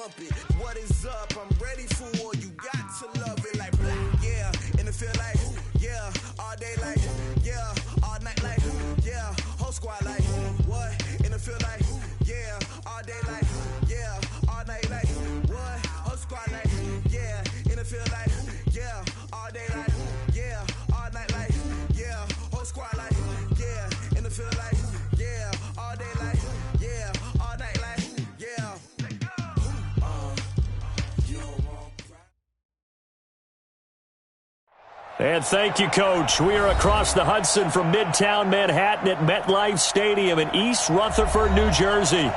bump it. What is up? I'm ready for war. You got to love it like, yeah. And it feel like, yeah. All day like, yeah. All night like, yeah. Whole squad like, what? And it feel like, yeah. All day like, yeah. All night like, what? Whole squad like, yeah. And it feel like, yeah. All day like, yeah. All night like, yeah. Whole squad like, yeah. And it feel like, yeah. All day like, yeah. All night like, yeah. And thank you, Coach. We are across the Hudson from Midtown Manhattan at MetLife Stadium in East Rutherford, New Jersey.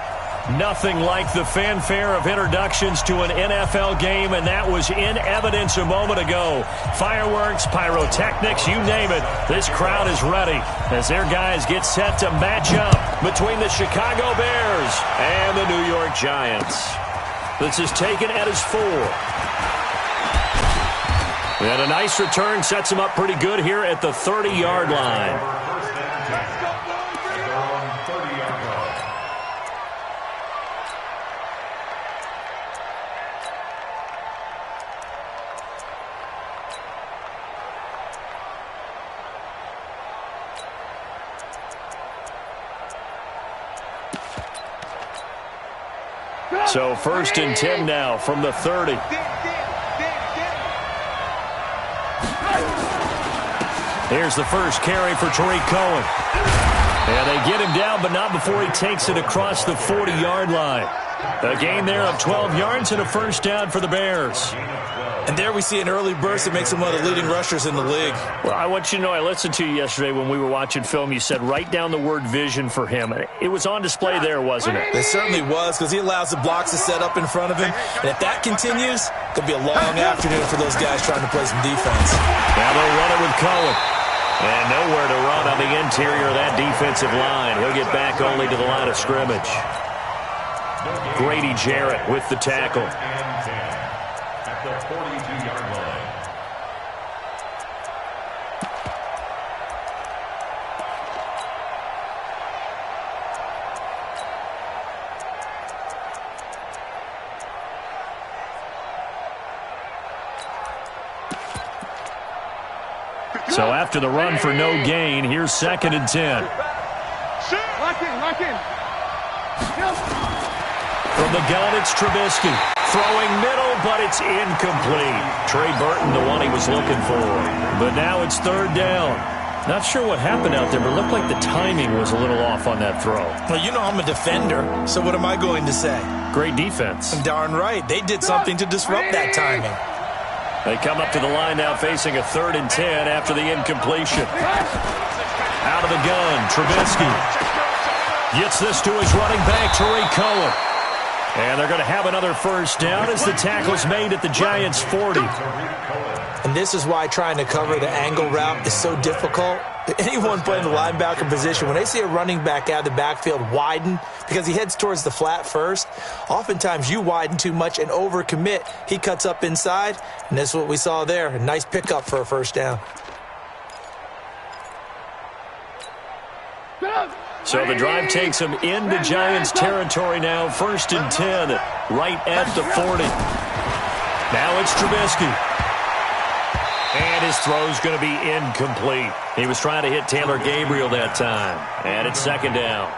Nothing like the fanfare of introductions to an NFL game, and that was in evidence a moment ago. Fireworks, pyrotechnics, you name it. This crowd is ready as their guys get set to match up between the Chicago Bears and the New York Giants. This is taken at his 4. And a nice return sets him up pretty good here at the 30-yard line. So 1st and 10 now from the 30. Here's the first carry for Tariq Cohen. And they get him down, but not before he takes it across the 40-yard line. A gain there of 12 yards and a first down for the Bears. And there we see an early burst that makes him one of the leading rushers in the league. Well, I want you to know, I listened to you yesterday when we were watching film. You said write down the word vision for him. It was on display there, wasn't it? It certainly was, because he allows the blocks to set up in front of him. And if that continues, it could be a long afternoon for those guys trying to play some defense. Now they'll run it with Cohen. And nowhere to run on the interior of that defensive line. He'll get back only to the line of scrimmage. Grady Jarrett with the tackle. At the 42-yard line. So after the run for no gain, here's 2nd and 10. Lock in. From the gun, it's Trubisky. Throwing middle, but it's incomplete. Trey Burton, the one he was looking for. But now it's 3rd down. Not sure what happened out there, but it looked like the timing was a little off on that throw. Well, you know I'm a defender, so what am I going to say? Great defense. Darn right. They did something to disrupt that timing. They come up to the line now facing a 3rd and 10 after the incompletion. Out of the gun, Trubisky gets this to his running back, Tariq Cohen. And they're going to have another first down as the tackle's made at the Giants' 40. And this is why trying to cover the angle route is so difficult. Anyone playing the linebacker position, when they see a running back out of the backfield widen because he heads towards the flat first, oftentimes you widen too much and overcommit. He cuts up inside, and that's what we saw there. A nice pickup for a first down. So the drive takes him into Giants territory now. 1st and 10, right at the 40. Now it's Trubisky. And his throw's going to be incomplete. He was trying to hit Taylor Gabriel that time. And it's 2nd down.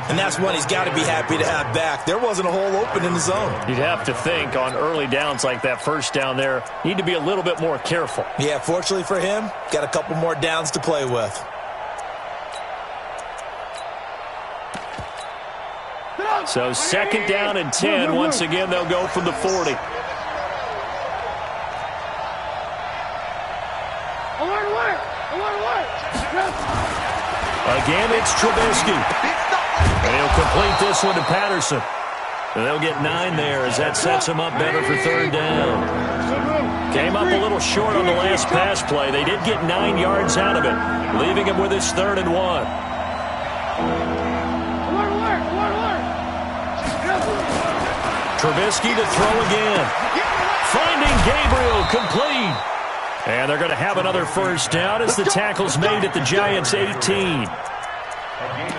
And that's one he's got to be happy to have back. There wasn't a hole open in the zone. You'd have to think on early downs like that first down there, need to be a little bit more careful. Yeah, fortunately for him, got a couple more downs to play with. So 2nd down and 10. Once again, they'll go from the 40. Again, it's Trubisky. And he'll complete this one to Patterson. And they'll get 9 there as that sets him up better for 3rd down. Came up a little short on the last pass play. They did get 9 yards out of it, leaving him with his 3rd and 1. Trubisky to throw again. Finding Gabriel, complete. And they're going to have another first down as the tackle's made at the Giants' 18.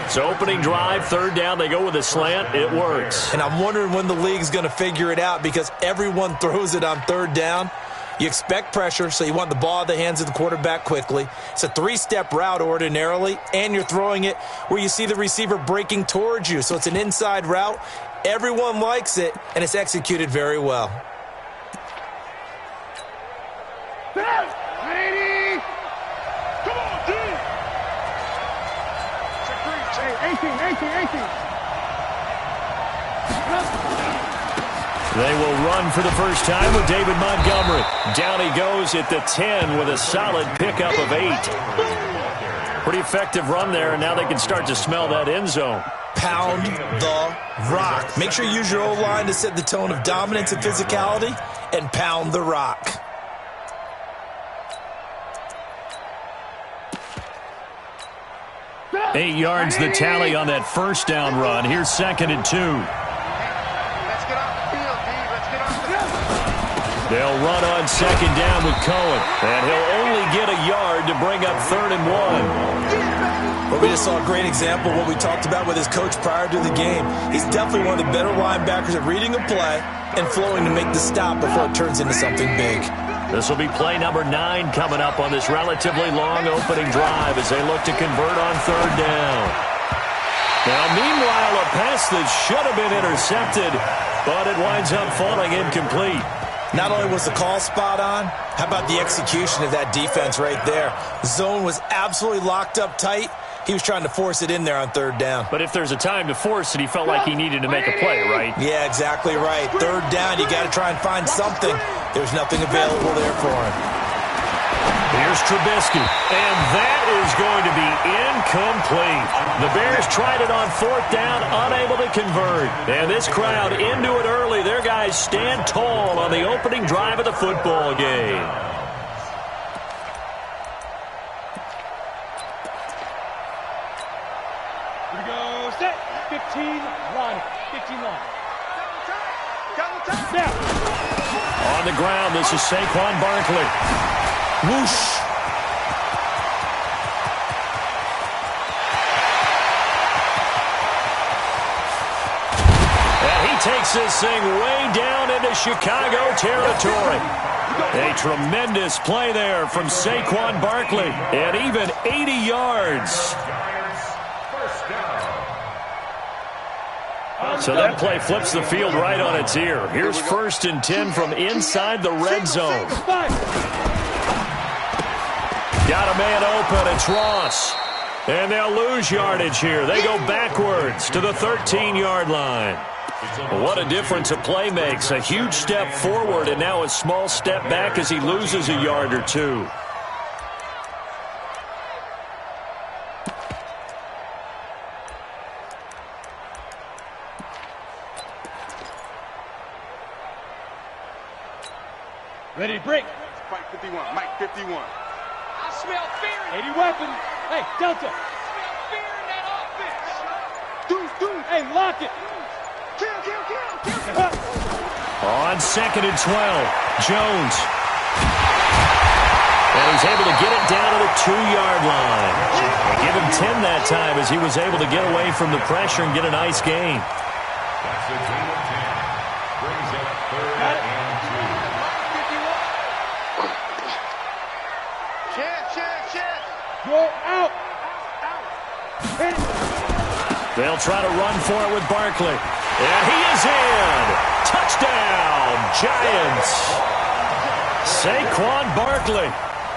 It's opening drive, third down. They go with a slant. It works. And I'm wondering when the league's going to figure it out because everyone throws it on third down. You expect pressure, so you want the ball in the hands of the quarterback quickly. It's a three-step route ordinarily, and you're throwing it where you see the receiver breaking towards you. So it's an inside route. Everyone likes it, and it's executed very well. Ready? Come on, D! 18. They will run for the first time with David Montgomery. Down he goes at the 10 with a solid pickup of 8. Pretty effective run there, and now they can start to smell that end zone. Pound the rock. Make sure you use your O-line to set the tone of dominance and physicality, and pound the rock. Eight yards the tally on that first down run. Here's 2nd and 2. Let's get off the field, D. Let's get off the field. They'll run on 2nd down with Cohen, and he'll only get a yard to bring up 3rd and 1. Well, we just saw a great example of what we talked about with his coach prior to the game. He's definitely one of the better linebackers at reading a play and flowing to make the stop before it turns into something big. This will be play number 9 coming up on this relatively long opening drive as they look to convert on 3rd down. Now, meanwhile, a pass that should have been intercepted, but it winds up falling incomplete. Not only was the call spot on, how about the execution of that defense right there? Zone was absolutely locked up tight. He was trying to force it in there on 3rd down. But if there's a time to force it, he felt like he needed to make a play, right? Yeah, exactly right. 3rd down, you got to try and find something. There's nothing available there for him. Here's Trubisky, and that is going to be incomplete. The Bears tried it on 4th down, unable to convert. And this crowd into it early. Their guys stand tall on the opening drive of the football game. Here we go. Set. 15 line. Now. On the ground, this is Saquon Barkley. Whoosh. And he takes this thing way down into Chicago territory. A tremendous play there from Saquon Barkley. And even 80 yards. So that play flips the field right on its ear. Here's 1st and 10 from inside the red zone. Got a man open. It's Ross. And they'll lose yardage here. They go backwards to the 13-yard line. What a difference a play makes. A huge step forward and now a small step back as he loses a yard or two. Ready to break. Mike 51. I smell fear. 80 weapons. Hey, Delta. I smell fear in that offense. Dude. Hey, lock it. Kill. On 2nd and 12, Jones. And he's able to get it down to the 2-yard line. They give him 10 that time as he was able to get away from the pressure and get a nice gain. That's a gain of 10. Brings up 3rd and 2. Chance. Go out. Hit it. They'll try to run for it with Barkley. And he is in. Touchdown, Giants. Saquon Barkley,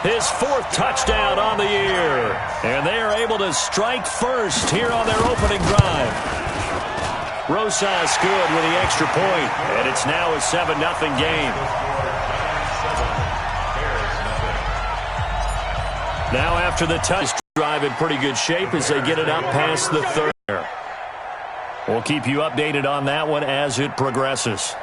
his 4th touchdown on the year. And they are able to strike first here on their opening drive. Rosas good with the extra point. And it's now a 7-0 game. Now after the touch drive in pretty good shape as they get it up past the 3rd. We'll keep you updated on that one as it progresses.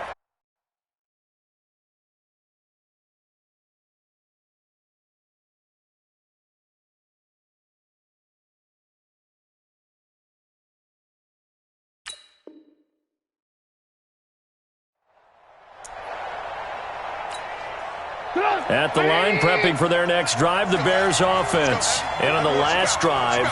At the line, prepping for their next drive, the Bears offense. And on the last drive,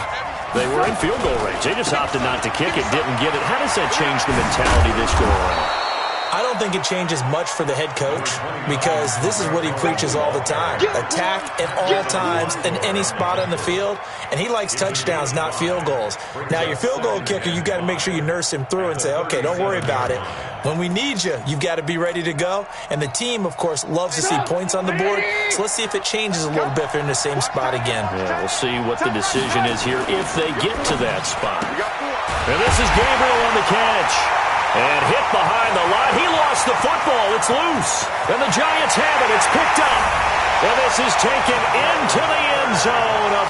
They were in field goal range. They just opted not to kick it, didn't get it. How does that change the mentality this go around? I don't think it changes much for the head coach because this is what he preaches all the time. Attack at all times in any spot on the field, and he likes touchdowns, not field goals. Now, your field goal kicker, you've got to make sure you nurse him through and say, okay, don't worry about it. When we need you, you've got to be ready to go. And the team, of course, loves to see points on the board, so let's see if it changes a little bit if they're in the same spot again. Yeah, we'll see what the decision is here if they get to that spot. And this is Gabriel on the catch. And hit behind the line. He lost the football. It's loose. And the Giants have it. It's picked up. And this is taken into the end zone.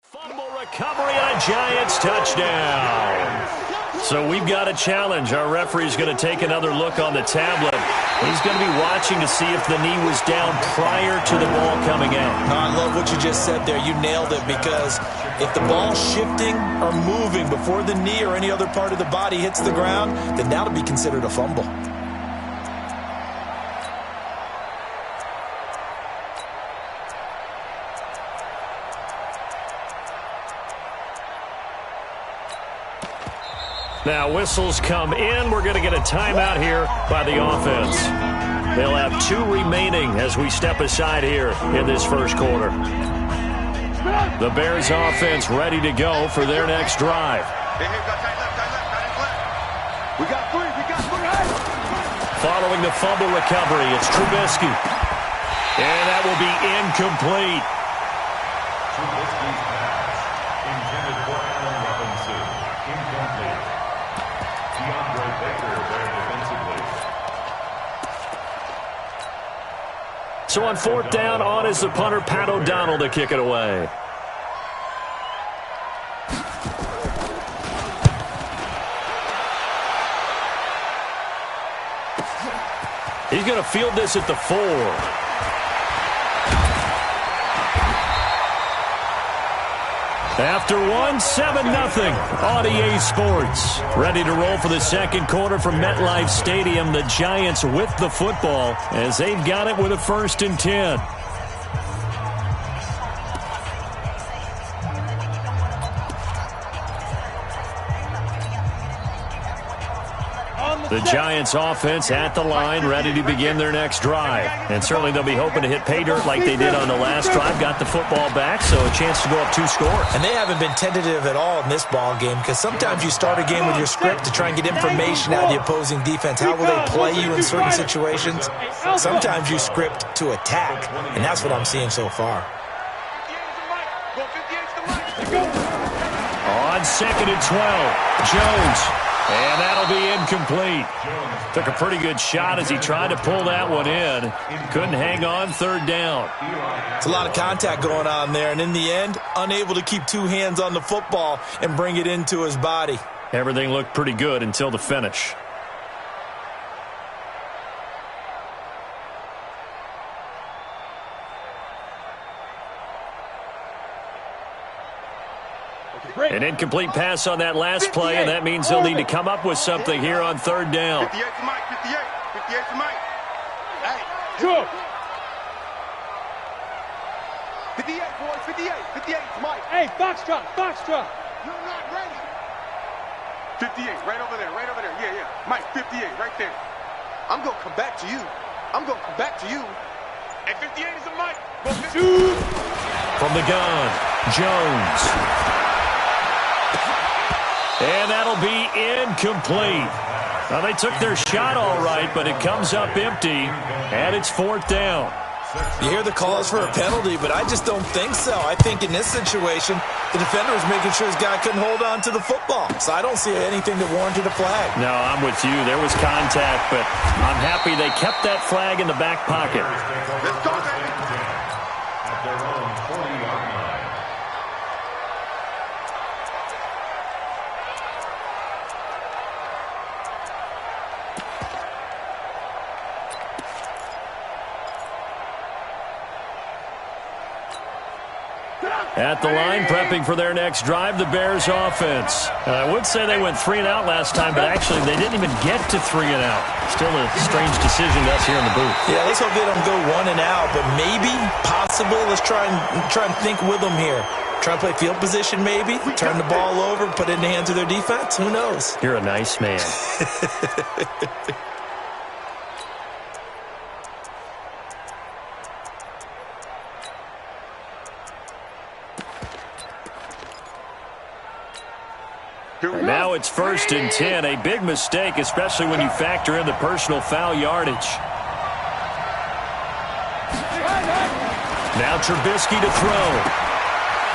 Fumble recovery and a Giants touchdown. So we've got a challenge. Our referee's going to take another look on the tablet. He's going to be watching to see if the knee was down prior to the ball coming out. No, I love what you just said there. You nailed it because if the ball's shifting or moving before the knee or any other part of the body hits the ground, then that'll be considered a fumble. Now whistles come in. We're going to get a timeout here by the offense. They'll have 2 remaining as we step aside here in this first quarter. The Bears offense ready to go for their next drive. We got 3. Following the fumble recovery, it's Trubisky. And that will be incomplete. Trubisky's pass intended for Allen Robinson. Incomplete. DeAndre Baker there defensively. So on 4th down, on is the punter, Pat O'Donnell, to kick it away. He's going to field this at the 4. After 7-0 on EA Sports. Ready to roll for the second quarter from MetLife Stadium. The Giants with the football as they've got it with a 1st and 10. The Giants offense at the line, ready to begin their next drive. And certainly they'll be hoping to hit pay dirt like they did on the last drive. Got the football back, so a chance to go up 2 scores. And they haven't been tentative at all in this ball game because sometimes you start a game with your script to try and get information out of the opposing defense. How will they play you in certain situations? Sometimes you script to attack, and that's what I'm seeing so far. On 2nd and 12, Jones. And that'll be incomplete. Took a pretty good shot as he tried to pull that one in. Couldn't hang on 3rd down. It's a lot of contact going on there, and in the end, unable to keep 2 hands on the football and bring it into his body. Everything looked pretty good until the finish. An incomplete pass on that last play, and that means they'll need to come up with something here on 3rd down. 58 to Mike, 58 to Mike. Hey, 58, boys, 58 to Mike. Hey, Foxtrot. You're not ready. 58, right over there, yeah. Mike, 58, right there. I'm going to come back to you. Hey, 58 is a Mike. Shoot. From the gun, Jones. And that'll be incomplete. Now, they took their shot all right, but it comes up empty, and it's 4th down. You hear the calls for a penalty, but I just don't think so. I think in this situation, the defender was making sure his guy couldn't hold on to the football. So I don't see anything that warranted a flag. No, I'm with you. There was contact, but I'm happy they kept that flag in the back pocket. Let's go, baby. At their own 40-yard line. At the line, prepping for their next drive, the Bears offense. I would say they went 3 and out last time, but actually they didn't even get to 3 and out. Still a strange decision to us here in the booth. Yeah, let's hope they don't go 1 and out, but maybe, possibly, let's try and think with them here. Try to play field position maybe, turn the ball over, put it in the hands of their defense. Who knows? You're a nice man. Now it's 1st and 10. A big mistake, especially when you factor in the personal foul yardage. Now Trubisky to throw.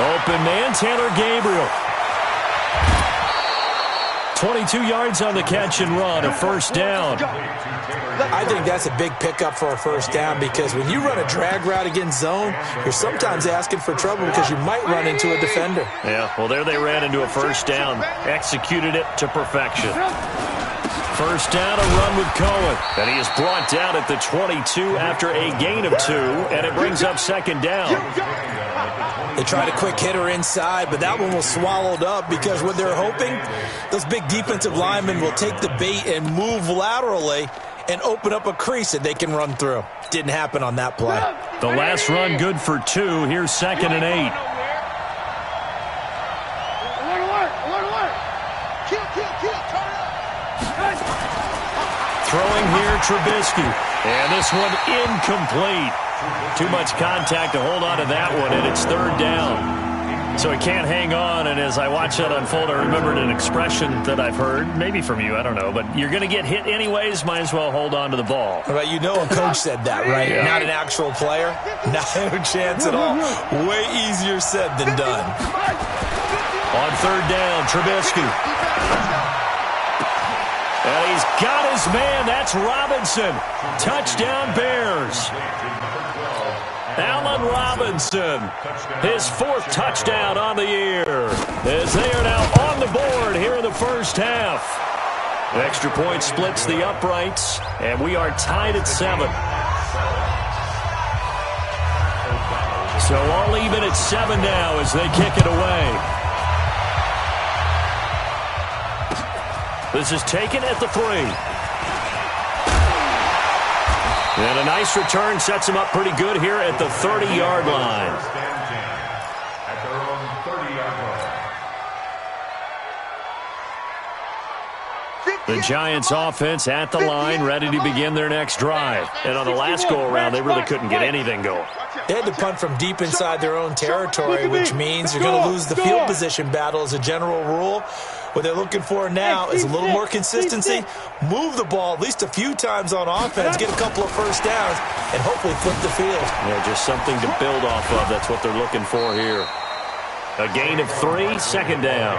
Open man, Taylor Gabriel. 22 yards on the catch and run, a 1st down. I think that's a big pickup for a 1st down because when you run a drag route against zone, you're sometimes asking for trouble because you might run into a defender. Yeah, well, there they ran into a 1st down. Executed it to perfection. 1st down, a run with Cohen. And he is brought down at the 22 after a gain of 2, and it brings up 2nd down. They tried a quick hitter inside, but that one was swallowed up because what they're hoping, those big defensive linemen will take the bait and move laterally and open up a crease that they can run through. Didn't happen on that play. The last run good for 2. Here's 2nd and 8. Throwing here, Trubisky. And this one incomplete. Too much contact to hold on to that one, and it's 3rd down. So he can't hang on, and as I watch that unfold, I remembered an expression that I've heard, maybe from you, I don't know, but you're going to get hit anyways, might as well hold on to the ball. Right, you know a coach said that, right? Yeah. Not an actual player. Not a chance at all. Way easier said than done. On 3rd down, Trubisky. And he's got his man. That's Robinson. Touchdown, Bears. Allen Robinson, his 4th touchdown on the year, as they are now on the board here in the 1st half. Extra point splits the uprights, and we are tied at 7. So all even at 7 now as they kick it away. This is taken at the 3. And a nice return sets him up pretty good here at the 30-yard line. At their own 30-yard line. The Giants offense at the line, ready to begin their next drive. And on the last go-around, they really couldn't get anything going. They had to punt from deep inside their own territory, which means you're going to lose the field position battle as a general rule. What they're looking for now is a little more consistency, move the ball at least a few times on offense, get a couple of 1st downs, and hopefully flip the field. Yeah, just something to build off of. That's what they're looking for here. A gain of 3, 2nd down.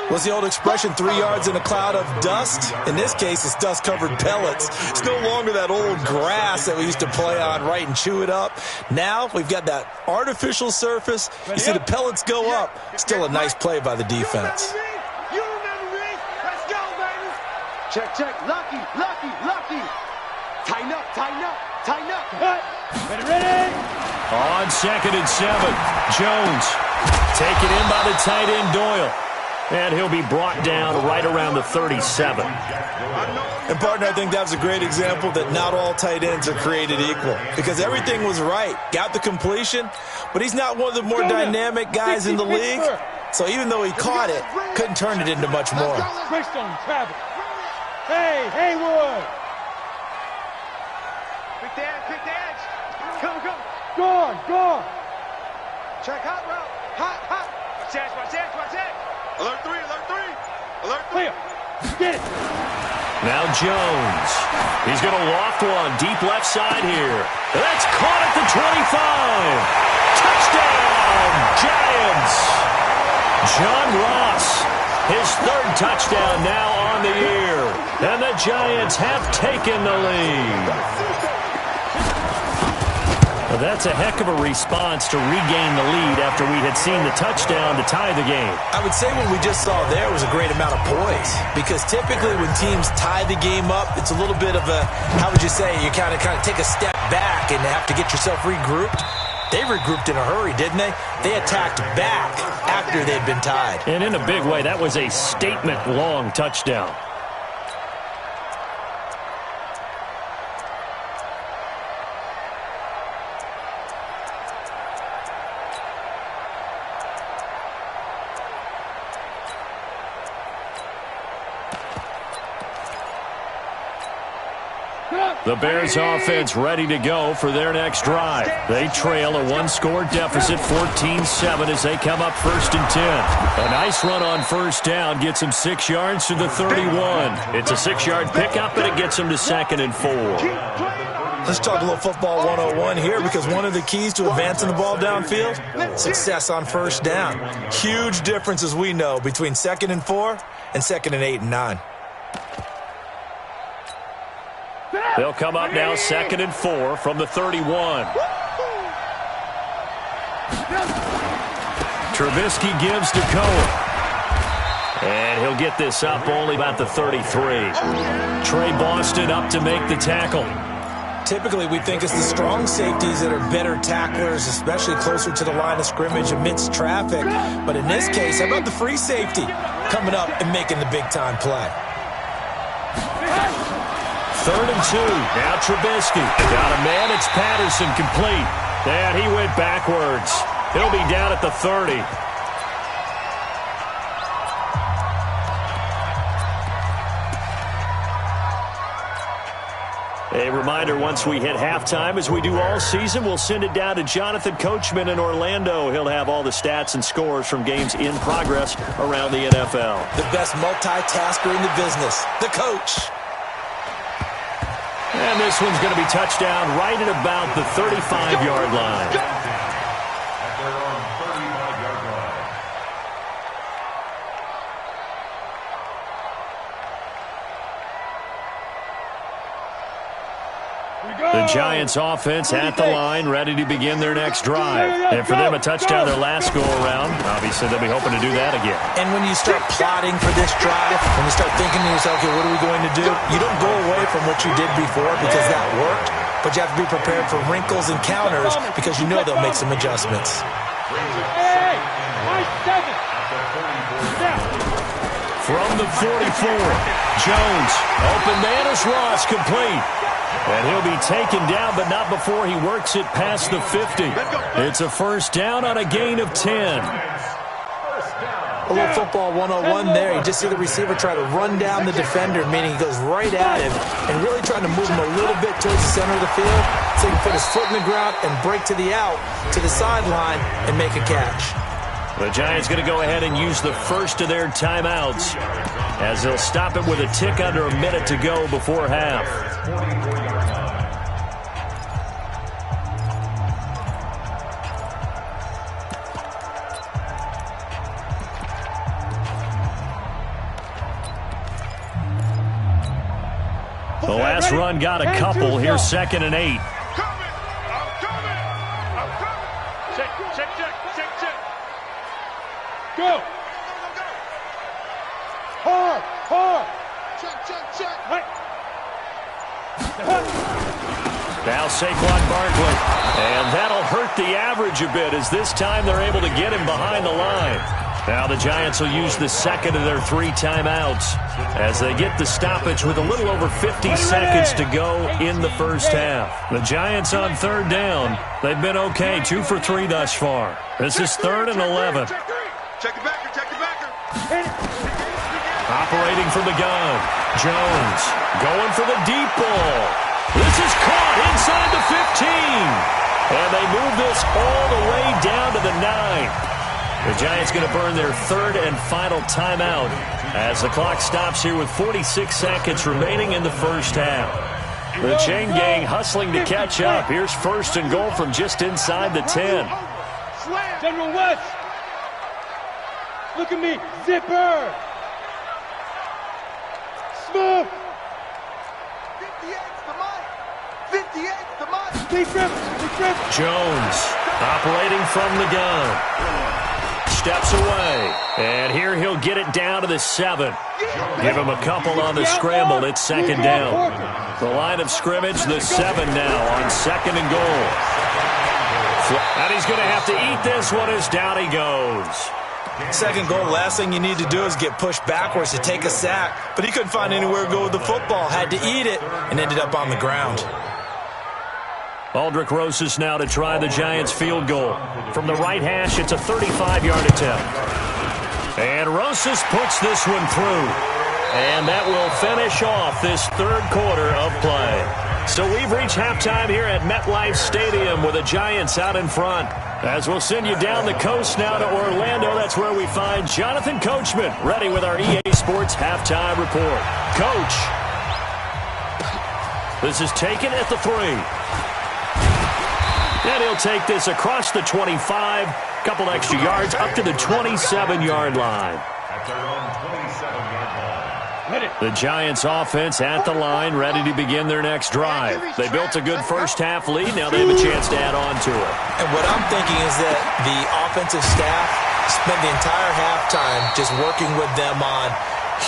What's the old expression, 3 yards in a cloud of dust? In this case, it's dust-covered pellets. It's no longer that old grass that we used to play on, right, and chew it up. Now we've got that artificial surface. You see the pellets go up. Still a nice play by the defense. You remember me? Let's go, baby. Check, check. Lucky, lucky, lucky. Tighten up, tighten up, tighten up. Ready, ready. On 2nd and 7, Jones taken in by the tight end Doyle. And he'll be brought down right around the 37. And, partner, I think that's a great example that not all tight ends are created equal. Because everything was right. Got the completion, but he's not one of the more dynamic guys in the league. So even though he caught it, couldn't turn it into much more. Hey, Haywood. Quick dance. Come. Go. Check hot route. Hot. Watch that. Alert 3. Clear. Get it. Now Jones. He's going to loft one deep left side here. That's caught at the 25. Touchdown, Giants. John Ross, his 3rd touchdown now on the year. And the Giants have taken the lead. Well, that's a heck of a response to regain the lead after we had seen the touchdown to tie the game. I would say what we just saw there was a great amount of poise. Because typically when teams tie the game up, it's a little bit of a, how would you say, you kind of take a step back and have to get yourself regrouped. They regrouped in a hurry, didn't they? They attacked back after they'd been tied. And in a big way, that was a statement-long touchdown. The Bears offense ready to go for their next drive. They trail a one-score deficit, 14-7, as they come up 1st and 10. A nice run on first down gets them 6 yards to the 31. It's a 6-yard pickup, and it gets them to 2nd and 4. Let's talk a little football 101 here, because one of the keys to advancing the ball downfield, success on first down. Huge difference, as we know, between 2nd and 4 and 2nd and 8 and 9. They'll come up now 2nd and 4 from the 31. Trubisky gives to Cohen. And he'll get this up only about the 33. Trey Boston up to make the tackle. Typically, we think it's the strong safeties that are better tacklers, especially closer to the line of scrimmage amidst traffic. But in this case, how about the free safety coming up and making the big-time play? 3rd and 2. Now Trubisky. Got a man. It's Patterson complete. And he went backwards. He'll be down at the 30. A reminder, once we hit halftime, as we do all season, we'll send it down to Jonathan Coachman in Orlando. He'll have all the stats and scores from games in progress around the NFL. The best multitasker in the business, the coach. And this one's going to be touchdown right at about the 35-yard line. At their own 35-yard line. The Giants offense at the line, ready to begin their next drive. And for them, a touchdown their last go-around. Obviously, they'll be hoping to do that again. And when you start plotting for this drive, when you start thinking to yourself, okay, what are we going to do? You don't go away from what you did before because that worked, but you have to be prepared for wrinkles and counters because you know they'll make some adjustments. From the 44, Jones, open man is Ross, complete. And he'll be taken down, but not before he works it past the 50. It's a first down on a gain of 10. A little football 101 there. You just see the receiver try to run down the defender, meaning he goes right at him and really trying to move him a little bit towards the center of the field so he can put his foot in the ground and break to the out, to the sideline, and make a catch. The Giants going to go ahead and use the first of their timeouts as they'll stop it with a tick under a minute to go before half. The last run got a couple. Here's 2nd and 8. Go! Hard! Hard! Check! Right. Now Saquon Barkley. And that'll hurt the average a bit as this time they're able to get him behind the line. Now the Giants will use the second of their 3 timeouts as they get the stoppage with a little over 50 seconds to go in the first half. The Giants on 3rd down. They've been okay, 2 for 3 thus far. This is 3rd and 11. Check the backer. Operating from the gun. Jones going for the deep ball. This is caught inside the 15. And they move this all the way down to the 9. The Giants going to burn their 3rd and final timeout as the clock stops here with 46 seconds remaining in the first half. The chain gang hustling to catch up. Here's 1st and goal from just inside the 10. General West. Look at me. Zipper. Smooth. 58's the mic. 58's the mic. Deep grip. Jones operating from the gun. Steps away. And here he'll get it down to the 7. Give him a couple on the scramble. It's 2nd down. The line of scrimmage, the 7 now on 2nd and goal. And he's going to have to eat this one as down he goes. Second goal, last thing you need to do is get pushed backwards to take a sack. But he couldn't find anywhere to go with the football. Had to eat it and ended up on the ground. Aldrick Rosas now to try the Giants field goal. From the right hash, it's a 35-yard attempt. And Rosas puts this one through. And that will finish off this third quarter of play. So we've reached halftime here at MetLife Stadium with the Giants out in front. As we'll send you down the coast now to Orlando, that's where we find Jonathan Coachman ready with our EA Sports Halftime Report. Coach, this is taken at the 3. And he'll take this across the 25, couple extra yards up to the 27-yard line. The Giants offense at the line, ready to begin their next drive. They built a good first-half lead. Now they have a chance to add on to it. And what I'm thinking is that the offensive staff spent the entire halftime just working with them on,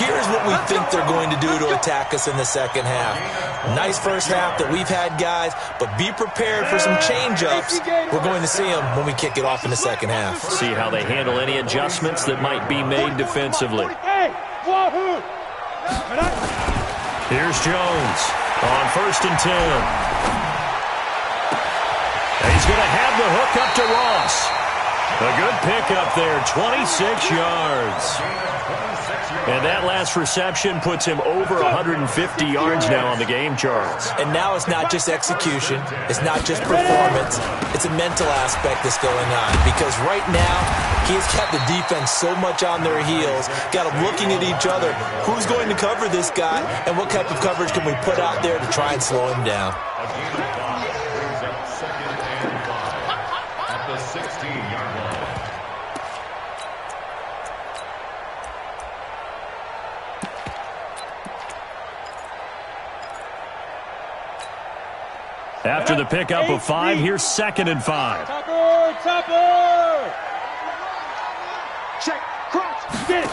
here's what we think they're going to do to attack us in the second half. Nice first half that we've had, guys, but be prepared for some change-ups. We're going to see them when we kick it off in the second half. See how they handle any adjustments that might be made defensively. Here's Jones on 1st and 10. And he's going to have the hook up to Ross. A good pickup there, 26 yards. And that last reception puts him over 150 yards now on the game charts. And now it's not just execution. It's not just performance. It's a mental aspect that's going on. Because right now, he has kept the defense so much on their heels, got them looking at each other. Who's going to cover this guy, and what type of coverage can we put out there to try and slow him down? At the 16-yard line. After the pickup of 5, here's 2nd and 5. Tupper! Check, cross, get it.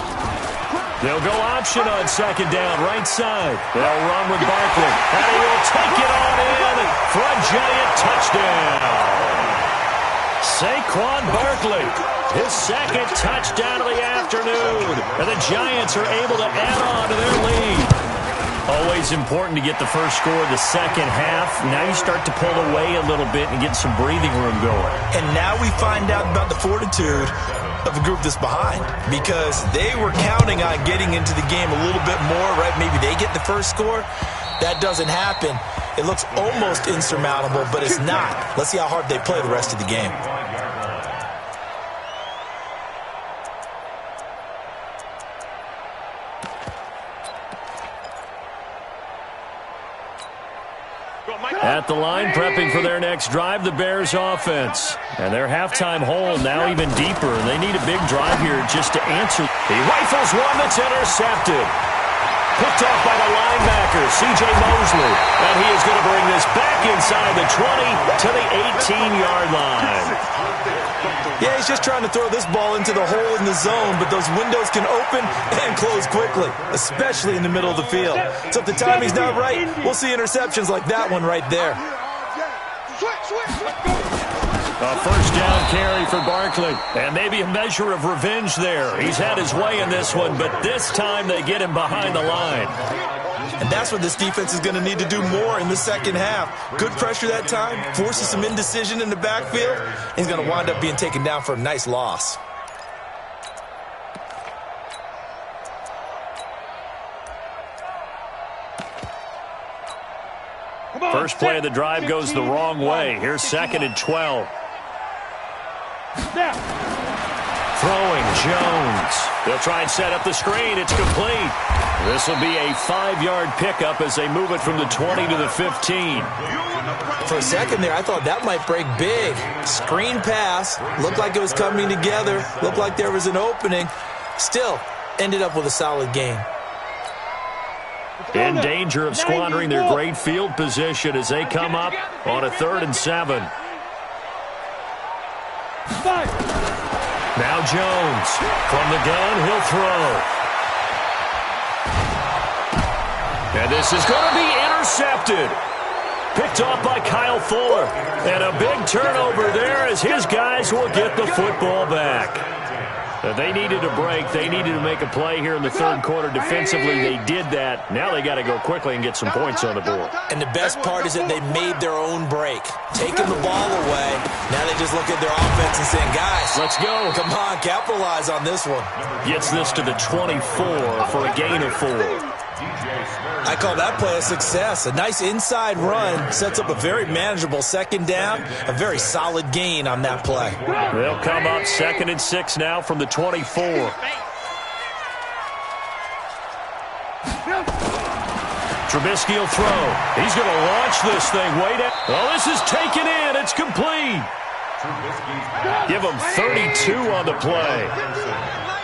They'll go option on 2nd down, right side. They'll run with Barkley. And he will take it on in for a Giant touchdown. Saquon Barkley, his 2nd touchdown of the afternoon. And the Giants are able to add on to their lead. Always important to get the first score of the second half. Now you start to pull away a little bit and get some breathing room going. And now we find out about the fortitude of the group that's behind, because they were counting on getting into the game a little bit more, right? Maybe they get the first score. That doesn't happen. It looks almost insurmountable, but it's not. Let's see how hard they play the rest of the game. At the line, prepping for their next drive, the Bears offense. And their halftime hole now even deeper. They need a big drive here just to answer. He rifles one that's intercepted. Picked off by the linebacker, C.J. Mosley. And he is going to bring this back inside the 20 to the 18-yard line. Yeah, he's just trying to throw this ball into the hole in the zone, but those windows can open and close quickly, especially in the middle of the field. So if the timing's not right, we'll see interceptions like that one right there. A first down carry for Barkley, and maybe a measure of revenge there. He's had his way in this one, but this time they get him behind the line. And that's what this defense is going to need to do more in the second half. Good pressure that time, forces some indecision in the backfield. He's going to wind up being taken down for a nice loss. First play of the drive goes the wrong way. Here's 2nd and 12. Throwing Jones. They'll try and set up the screen. It's complete. This will be a 5-yard pickup as they move it from the 20 to the 15. For a second there, I thought that might break big. Screen pass. Looked like it was coming together. Looked like there was an opening. Still, ended up with a solid gain. In danger of squandering their great field position as they come up on a 3rd and 7. Now Jones from the gun, he'll throw. And this is going to be intercepted. Picked off by Kyle Fuller. And a big turnover there as his guys will get the football back. They needed a break. They needed to make a play here in the third quarter. Defensively, they did that. Now they got to go quickly and get some points on the board. And the best part is that they made their own break. Taking the ball away. Now they just look at their offense and saying, guys, let's go. Come on, capitalize on this one. Gets this to the 24 for a gain of 4. I call that play a success. A nice inside run sets up a very manageable second down, a very solid gain on that play. They'll come up 2nd and 6 now from the 24. Trubisky will throw. He's going to launch this thing way down. Oh, this is taken in. It's complete. Give him 32 on the play.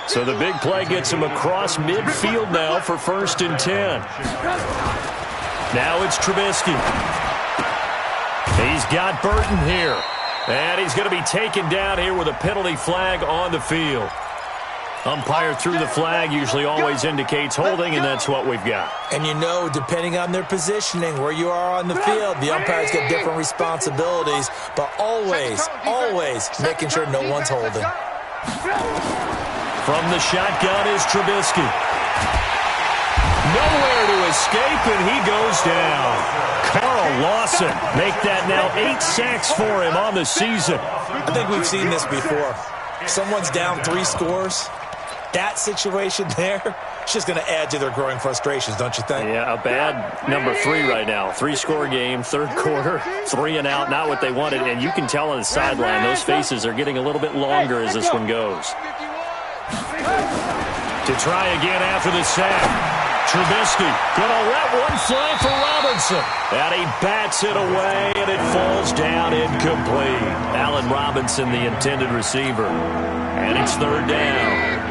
So the big play gets him across midfield now for 1st and 10. Now it's Trubisky. He's got Burton here. And he's going to be taken down here with a penalty flag on the field. Umpire threw the flag, usually always indicates holding, and that's what we've got. And you know, depending on their positioning, where you are on the field, the umpires get different responsibilities, but always making sure no one's holding. From the shotgun is Trubisky. Nowhere to escape, and he goes down. Carl Lawson make that now 8 sacks for him on the season. I think we've seen this before. Someone's down 3 scores. That situation there, it's just going to add to their growing frustrations, don't you think? Yeah, a bad number 3 right now. 3-score game, third quarter, 3 and out, not what they wanted. And you can tell on the sideline, those faces are getting a little bit longer as this one goes. To try again after the sack. Trubisky gonna let one fly for Robinson. And he bats it away, and it falls down incomplete. Allen Robinson, the intended receiver. And it's 3rd down.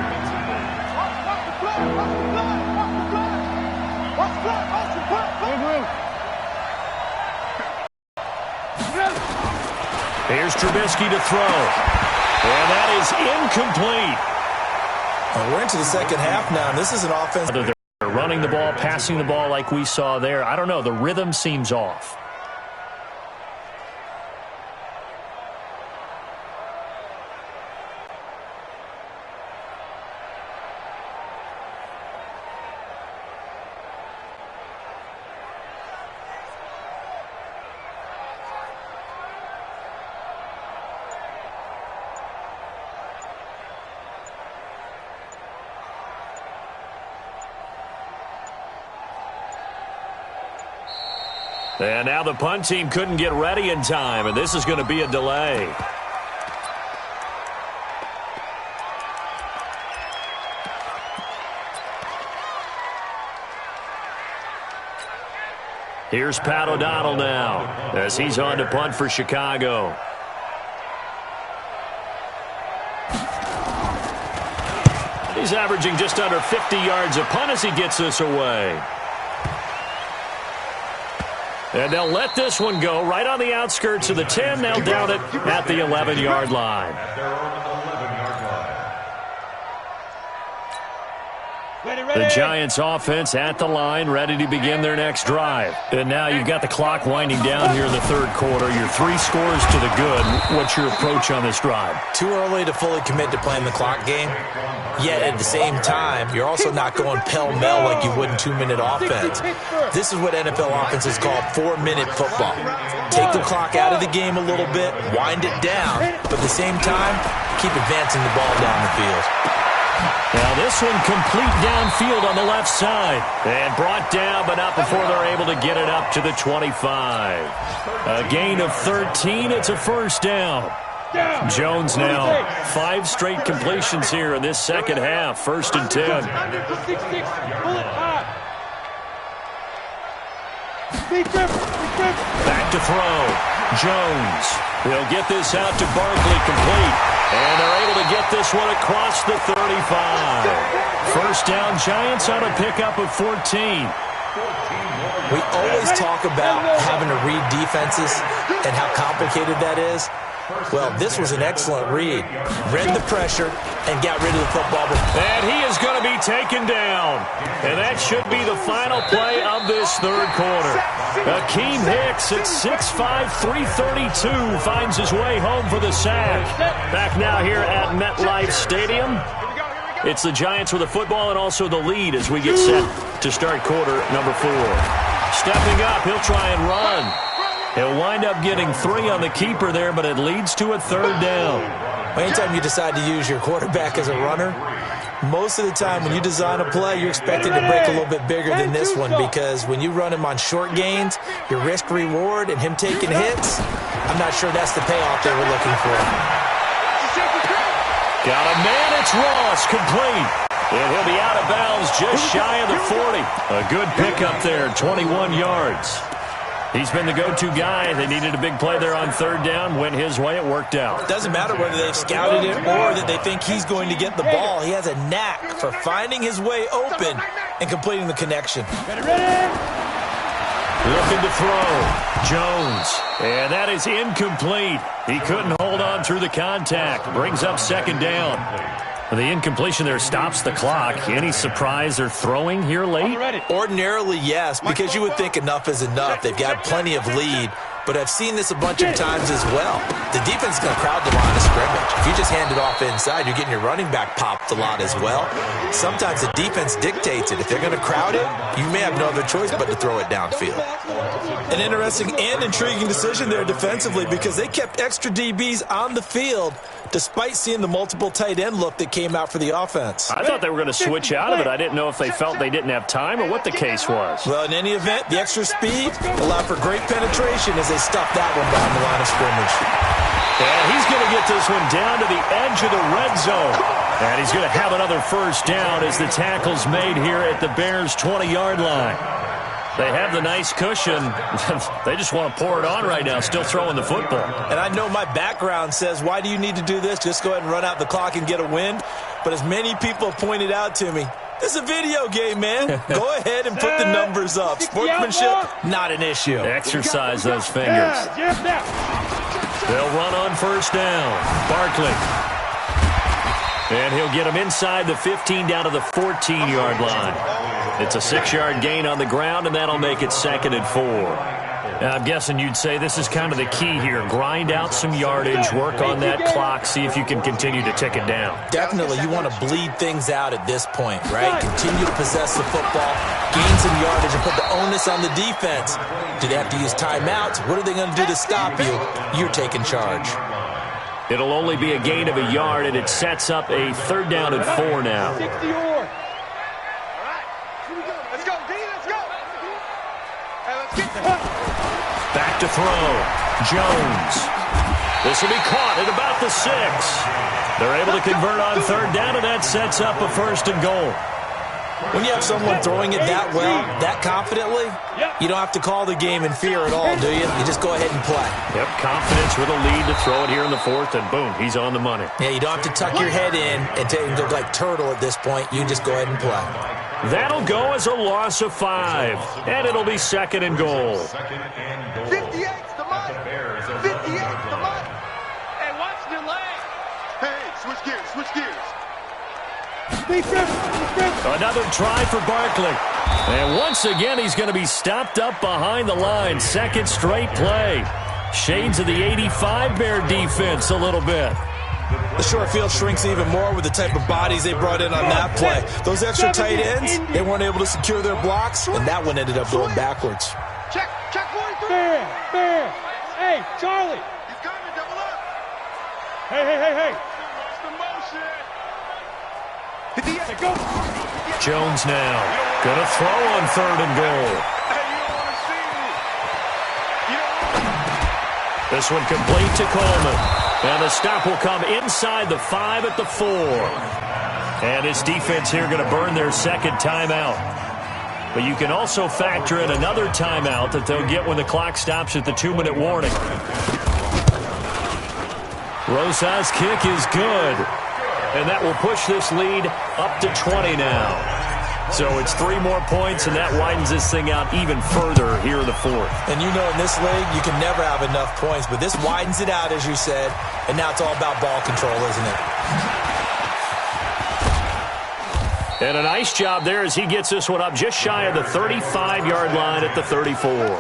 Here's Trubisky to throw. And that is incomplete. Well, we're into the second half now, and this is an offense. They're running the ball, passing the ball like we saw there. I don't know. The rhythm seems off. And now the punt team couldn't get ready in time, and this is going to be a delay. Here's Pat O'Donnell now as he's on to punt for Chicago. He's averaging just under 50 yards a punt as he gets this away. And they'll let this one go right on the outskirts of the 10. They'll down it at the 11-yard line. The Giants offense at the line, ready to begin their next drive. And now you've got the clock winding down here in the third quarter. You're 3 scores to the good. What's your approach on this drive? Too early to fully commit to playing the clock game. Yet at the same time, you're also not going pell-mell like you would in 2-minute offense. This is what NFL offenses call 4-minute football. Take the clock out of the game a little bit, wind it down, but at the same time, keep advancing the ball down the field. Now this one complete downfield on the left side. And brought down, but not before they're able to get it up to the 25. A gain of 13. It's a first down. Jones now 5 straight completions here in this second half. 1st and 10. Back to throw. Jones. He'll get this out to Barkley complete. And they're able to get this one across the 35. First down, Giants on a pickup of 14. We always talk about having to read defenses and how complicated that is. Well, this was an excellent read. Read the pressure and got rid of the football. And he is going to be taken down. And that should be the final play of this third quarter. Akeem Hicks at 6'5", 332 finds his way home for the sack. Back now here at MetLife Stadium. It's the Giants with the football and also the lead as we get set to start quarter number 4. Stepping up, he'll try and run. He'll wind up getting 3 on the keeper there, but it leads to a third down. Anytime you decide to use your quarterback as a runner, most of the time when you design a play, you're expected to break a little bit bigger than this one, because when you run him on short gains, your risk-reward and him taking hits, I'm not sure that's the payoff they were looking for. Got a man, it's Ross, complete. And he'll be out of bounds just shy of the 40. A good pickup there, 21 yards. He's been the go-to guy. They needed a big play there on third down. Went his way. It worked out. Doesn't matter whether they've scouted it or that they think he's going to get the ball. He has a knack for finding his way open and completing the connection. Looking to throw. Jones. And that is incomplete. He couldn't hold on through the contact. Brings up second down. The incompletion there stops the clock. Any surprise they're throwing here late? Ordinarily, yes, because you would think enough is enough. They've got plenty of lead, but I've seen this a bunch of times as well. The defense is going to crowd the line of scrimmage. If you just hand it off inside, you're getting your running back popped a lot as well. Sometimes the defense dictates it. If they're going to crowd it, you may have no other choice but to throw it downfield. An interesting and intriguing decision there defensively, because they kept extra DBs on the field despite seeing the multiple tight end look that came out for the offense. I thought they were going to switch out of it. I didn't know if they felt they didn't have time or what the case was. Well, in any event, the extra speed allowed for great penetration as they stuffed that one behind the line of scrimmage. And he's going to get this one down to the edge of the red zone. And he's going to have another first down as the tackle's made here at the Bears' 20-yard line. They have the nice cushion. They just want to pour it on right now, still throwing the football. And I know my background says, why do you need to do this? Just go ahead and run out the clock and get a win. But as many people have pointed out to me, this is a video game, man. Go ahead and put the numbers up. Sportsmanship, not an issue. Exercise those fingers. They'll run on first down. Barkley. And he'll get him inside the 15 down to the 14-yard line. It's a 6-yard gain on the ground, and that'll make it 2nd and 4. Now, I'm guessing you'd say this is kind of the key here. Grind out some yardage, work on that clock, see if you can continue to tick it down. Definitely, you want to bleed things out at this point, right? Continue to possess the football, gain some yardage, and put the onus on the defense. Do they have to use timeouts? What are they going to do to stop you? You're taking charge. It'll only be a gain of a yard, and it sets up a 3rd down and 4 now. Back to throw. Jones. This will be caught at about the 6. They're able to convert on 3rd down, and that sets up a 1st and goal. When you have someone throwing it that well, that confidently, you don't have to call the game in fear at all, do you? You just go ahead and play. Yep, confidence with a lead to throw it here in the 4th, and boom, he's on the money. Yeah, you don't have to tuck your head in and look like turtle at this point. You just go ahead and play. That'll go as a loss of 5, and it'll be 2nd and goal. 58's the money. 58's the money. Hey, watch the leg. Hey, switch gears, switch gears. Another try for Barkley. And once again, he's going to be stopped up behind the line. 2nd straight play. Shades of the 85 Bear defense a little bit. The short field shrinks even more with the type of bodies they brought in on that play. Those extra tight ends, they weren't able to secure their blocks, and that one ended up going backwards. Check 43. Bear. Hey, Charlie. He's coming, double up. Hey. Watch the motion. Go. Jones now. Gonna throw on 3rd and goal. Hey, you don't want to see me. This one complete to Coleman. And the stop will come inside the 5 at the 4. And his defense here going to burn their 2nd timeout. But you can also factor in another timeout that they'll get when the clock stops at the 2-minute warning. Rosas' kick is good. And that will push this lead up to 20 now. So it's 3 more points, and that widens this thing out even further here in the fourth. And you know in this league, you can never have enough points, but this widens it out, as you said, and now it's all about ball control, isn't it? And a nice job there as he gets this one up just shy of the 35-yard line at the 34.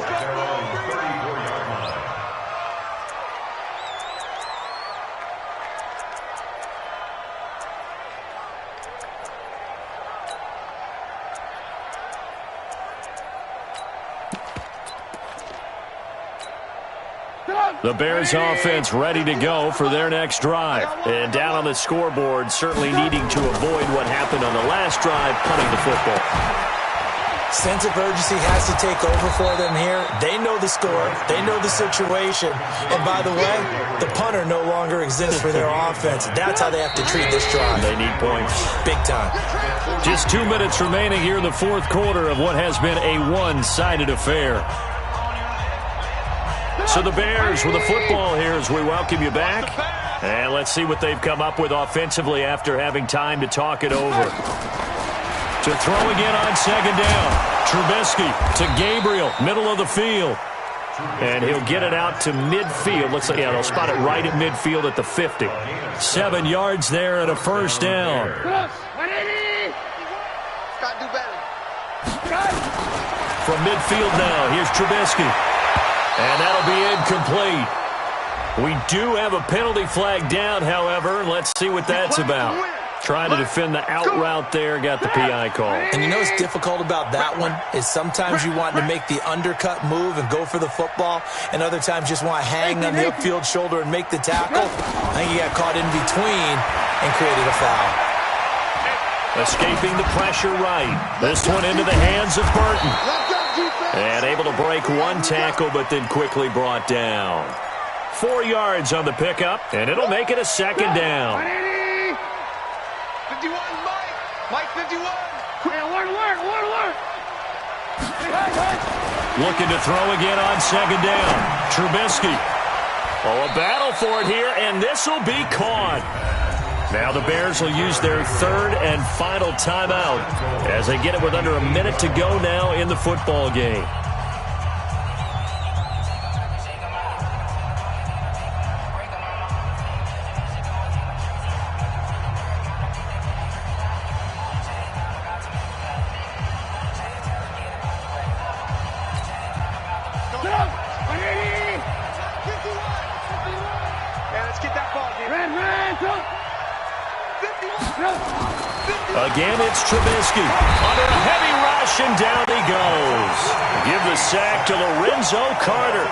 The Bears offense ready to go for their next drive. And down on the scoreboard, certainly needing to avoid what happened on the last drive, punting the football. Sense of urgency has to take over for them here. They know the score. They know the situation. And by the way, the punter no longer exists for their offense. That's how they have to treat this drive. They need points. Big time. Just 2 minutes remaining here in the fourth quarter of what has been a one-sided affair. So the Bears with the football here as we welcome you back. And let's see what they've come up with offensively after having time to talk it over. To throw again on second down. Trubisky to Gabriel, middle of the field. And he'll get it out to midfield. Looks like, yeah, they'll spot it right at midfield at the 50. 7 yards there and a first down. From midfield now, here's Trubisky. And that'll be incomplete. We do have a penalty flag down, however. Let's see what that's about. Trying to defend the out route there, got the PI call. And you know what's difficult about that one is sometimes you want to make the undercut move and go for the football, and other times just want to hang on the upfield shoulder and make the tackle. I think he got caught in between and created a foul. Escaping the pressure right. This one into the hands of Burton. And able to break one tackle, but then quickly brought down. 4 yards on the pickup, and it'll make it a second down. 51, Mike 51. Looking to throw again on second down. Trubisky. Oh, a battle for it here, and this will be caught. Now the Bears will use their third and final timeout as they get it with under a minute to go now in the football game. Again, it's Trubisky. Under a heavy rush, and down he goes. Give the sack to Lorenzo Carter.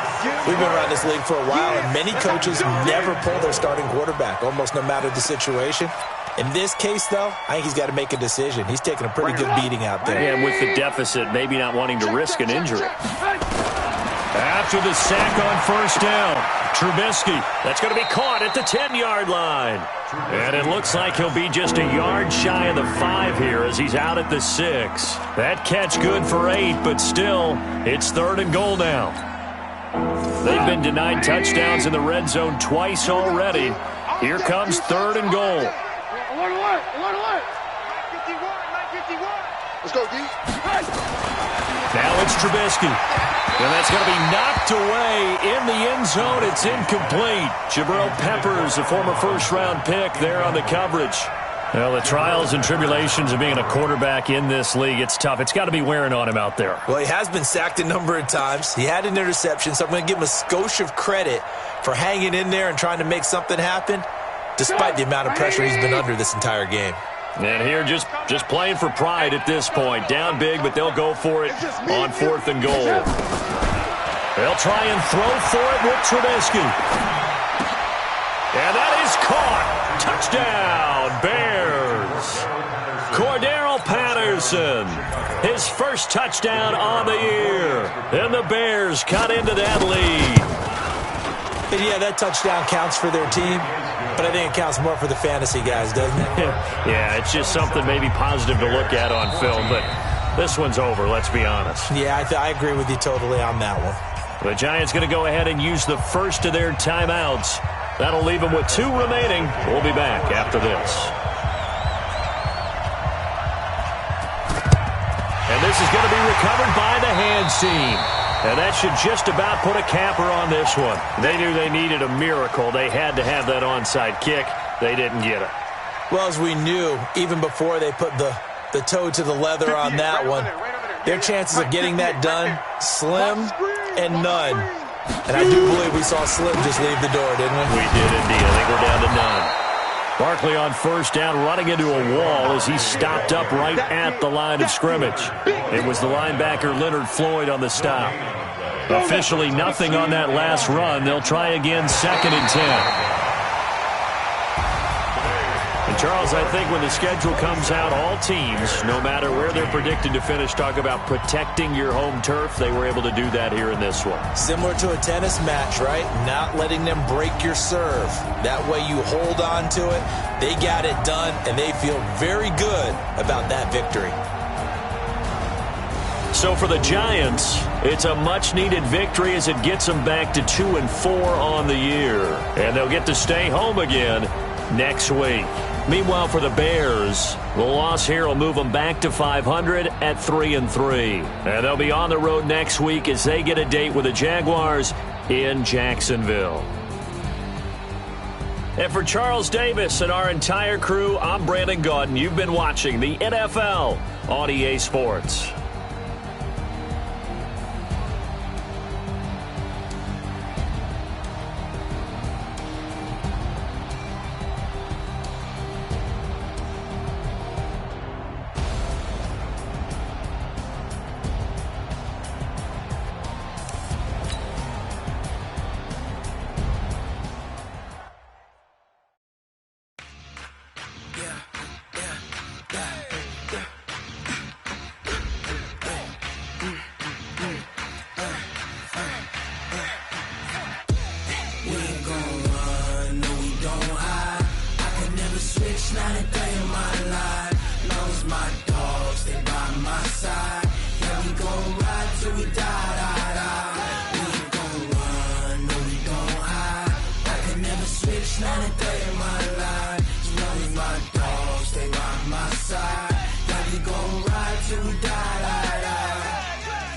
We've been around this league for a while, and many coaches never pull their starting quarterback, almost no matter the situation. In this case, though, I think he's got to make a decision. He's taking a pretty good beating out there. And with the deficit, maybe not wanting to risk an injury. After the sack on first down, Trubisky. That's going to be caught at the 10-yard line. And it looks like he'll be just a yard shy of the 5 here as he's out at the 6. That catch good for 8, but still, it's 3rd and goal now. They've been denied touchdowns in the red zone twice already. Here comes 3rd and goal. Let's go, D. Now it's Trubisky. And that's going to be knocked away in the end zone. It's incomplete. Jabril Peppers, a former first-round pick there on the coverage. Well, the trials and tribulations of being a quarterback in this league, it's tough. It's got to be wearing on him out there. Well, he has been sacked a number of times. He had an interception, so I'm going to give him a skosh of credit for hanging in there and trying to make something happen, despite the amount of pressure he's been under this entire game. And here just playing for pride at this point. Down big, but they'll go for it on 4th and goal. They'll try and throw for it with Trubisky. And that is caught. Touchdown, Bears. Cordero Patterson, his first touchdown on the year. And the Bears cut into that lead. And yeah, that touchdown counts for their team, but I think it counts more for the fantasy guys, doesn't it? Yeah, it's just something maybe positive to look at on film, but this one's over, let's be honest. Yeah, I agree with you totally on that one. The Giants going to go ahead and use the first of their timeouts. That'll leave them with 2 remaining. We'll be back after this. this is going to be recovered by the hands team. And that should just about put a capper on this one. They knew they needed a miracle. They had to have that onside kick. They didn't get it. Well, as we knew, even before they put the toe to the leather on that one, their chances of getting that done, slim and none. And I do believe we saw Slim just leave the door, didn't we? We did indeed. I think we're down to none. Barkley on first down, running into a wall as he stopped up right at the line of scrimmage. It was the linebacker Leonard Floyd on the stop. Officially nothing on that last run. They'll try again, 2nd and 10. And Charles, I think when the schedule comes out, all teams, no matter where they're predicted to finish, talk about protecting your home turf. They were able to do that here in this one. Similar to a tennis match, right? Not letting them break your serve. That way you hold on to it. They got it done, and they feel very good about that victory. So for the Giants, it's a much-needed victory as it gets them back to 2-4 on the year. And they'll get to stay home again next week. Meanwhile, for the Bears, the loss here will move them back to 500 at 3-3. And they'll be on the road next week as they get a date with the Jaguars in Jacksonville. And for Charles Davis and our entire crew, I'm Brandon Gaudin. You've been watching the NFL on EA Sports.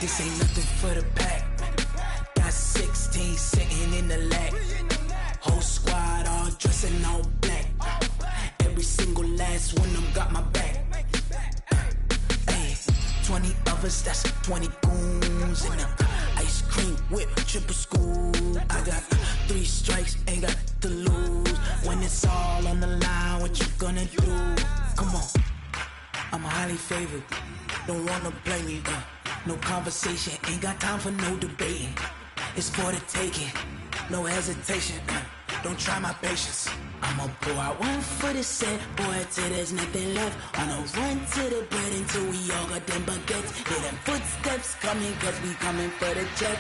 This ain't nothing for the pack. Got 16 sitting in the lap. Whole squad all dressing all black. Every single last one of them got my back. Hey, 20 of us, that's 20 goons in them. Ice cream whip, triple school. I got 3 strikes, ain't got to lose. When it's all on the line, what you gonna do? Come on, I'm highly favored. Don't wanna play me, no conversation, ain't got time for no debating. It's for the taking, no hesitation. Don't try my patience. I'ma pull out one for the set, boy, till there's nothing left. On a run to the bread until we all got them baguettes. Hear them footsteps coming, cause we coming for the check.